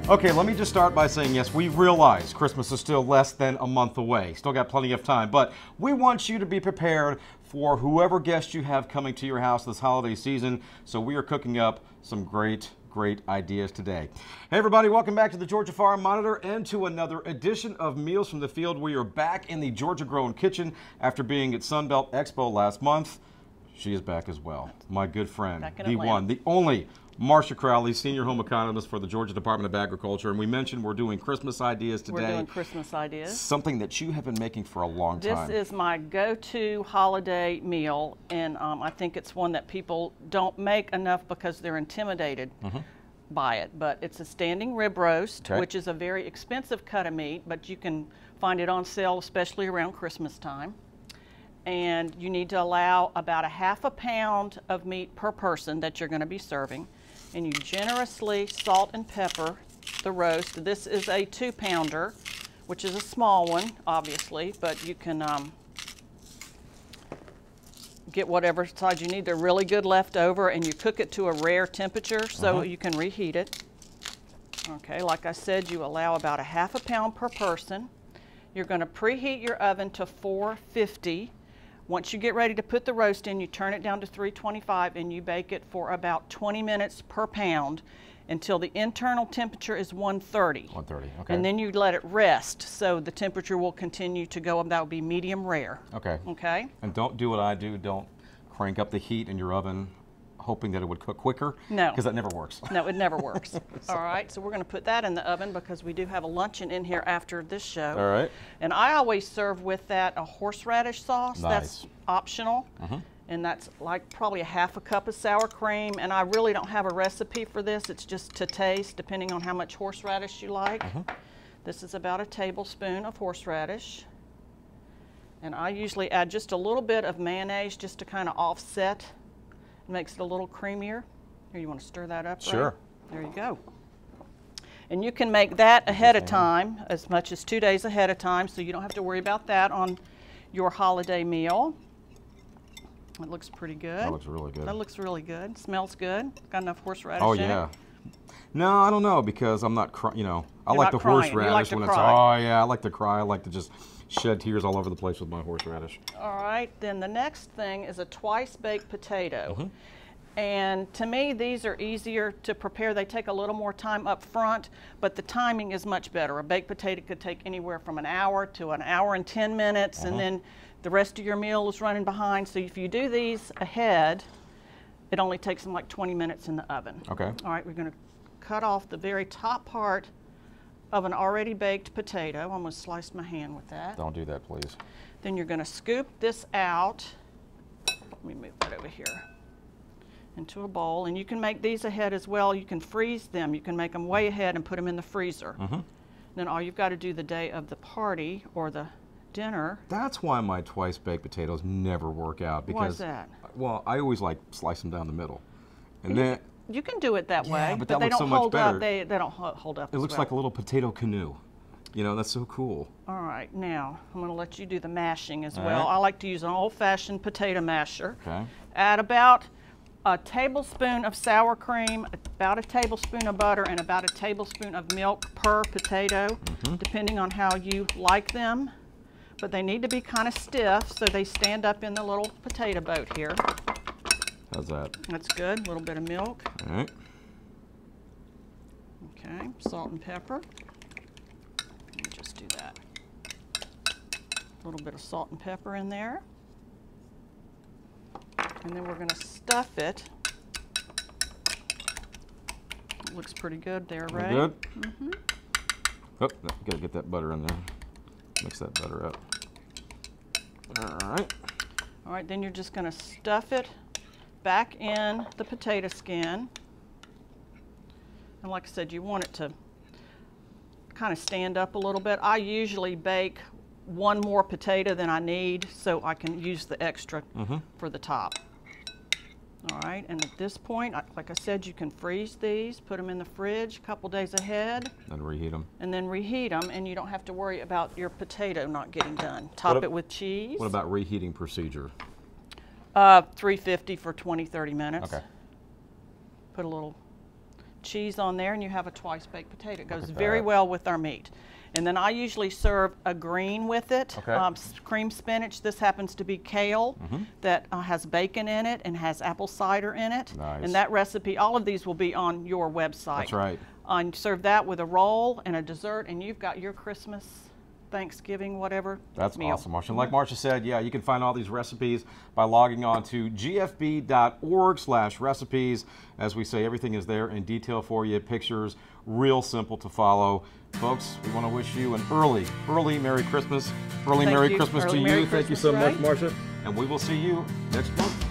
Okay, let me just start by saying, yes, we realize Christmas is still less than a month away. Still got plenty of time, but we want you to be prepared for whoever guest you have coming to your house this holiday season. So we are cooking up some great ideas today. Hey everybody, welcome back to the Georgia Farm Monitor and to another edition of Meals from the Field. We are back in the Georgia Grown Kitchen after being at Sunbelt Expo last month. She is back as well. My good friend, the one, the only, Marcia Crowley, Senior Home Economist for the Georgia Department of Agriculture. And we mentioned we're doing Christmas ideas today. We're doing Christmas ideas. Something that you have been making for a long time. This is my go-to holiday meal, and I think it's one that people don't make enough because they're intimidated by it. But it's a standing rib roast, which is a very expensive cut of meat, but you can find it on sale, especially around Christmas time. And you need to allow about a ½ pound of meat per person that you're going to be serving. And you generously salt and pepper the roast. This is a 2-pounder, which is a small one, obviously, but you can get whatever size you need. They're really good left over, and you cook it to a rare temperature so you can reheat it. Okay, like I said, you allow about a ½ pound per person. You're going to preheat your oven to 450. Once you get ready to put the roast in, you turn it down to 325 and you bake it for about 20 minutes per pound until the internal temperature is 130. 130, okay. And then you let it rest, so the temperature will continue to go up. That will be medium rare. Okay. Okay? And don't do what I do. Don't crank up the heat in your oven hoping that it would cook quicker. No. Because that never works. No, it never works. All right, so we're going to put that in the oven because we do have a luncheon in here after this show. All right. And I always serve with that a horseradish sauce. Nice. That's optional. And that's like probably a ½ cup of sour cream. And I really don't have a recipe for this. It's just to taste, depending on how much horseradish you like. This is about a tablespoon of horseradish. And I usually add just a little bit of mayonnaise just to kind of offset. It makes it a little creamier. Here, you want to stir that up? Sure. Right? There you go. And you can make that ahead of time, as much as 2 days ahead of time, so you don't have to worry about that on your holiday meal. It looks pretty good. That looks really good. That looks really good. Smells good. Got enough horseradish in it? Yeah. No, I don't know, because I'm not, you know, I like the horseradish when it's, oh yeah, I like to cry. I like to just shed tears all over the place with my horseradish. All right, then the next thing is a twice-baked potato. And to me, these are easier to prepare. They take a little more time up front, but the timing is much better. A baked potato could take anywhere from an hour to an hour and 10 minutes, and then the rest of your meal is running behind. So if you do these ahead, it only takes them like 20 minutes in the oven. Okay. All right, we're going to cut off the very top part of an already baked potato. I'm going to slice my hand with that. Don't do that, please. Then you're going to scoop this out. Let me move that over here into a bowl. And you can make these ahead as well. You can freeze them. You can make them way ahead and put them in the freezer. Then all you've got to do the day of the party or the dinner. That's why my twice baked potatoes never work out. Because, why is that? Well, I always like slice them down the middle. And then you can do it that way, but they looks don't so much hold better. up. They don't hold up. It looks like a little potato canoe. You know, that's so cool. All right, now I'm going to let you do the mashing as well. I like to use an old-fashioned potato masher. Okay. Add about a tablespoon of sour cream, about a tablespoon of butter, and about a tablespoon of milk per potato, depending on how you like them. But they need to be kind of stiff so they stand up in the little potato boat here. How's that? That's good. A little bit of milk. All right. Okay, salt and pepper. Let me just do that. A little bit of salt and pepper in there. And then we're going to stuff it. It looks pretty good there, right? Good? Oh, got to get that butter in there. Mix that butter up. All right. All right, then you're just going to stuff it back in the potato skin. And like I said, you want it to kind of stand up a little bit. I usually bake one more potato than I need so I can use the extra for the top. All right, and at this point, like I said, you can freeze these, put them in the fridge a couple days ahead. And reheat them. And then reheat them, and you don't have to worry about your potato not getting done. Top it with cheese. What about reheating procedure? 350 for 20, 30 minutes. Okay. Put a little cheese on there, and you have a twice baked potato. It goes at very that. well with our meat. And then I usually serve a green with it, Okay. cream spinach. This happens to be kale that has bacon in it and has apple cider in it. Nice. And that recipe, all of these will be on your website. That's right. And serve that with a roll and a dessert, and you've got your Christmas, Thanksgiving, whatever That's meal. awesome, Marcia. And like Marcia said, yeah, you can find all these recipes by logging on to gfb.org/recipes. As we say, everything is there in detail for you, pictures, real simple to follow. Folks, we want to wish you an early Merry Christmas. Merry Christmas to you. Thank you so much, Marcia. And we will see you next month.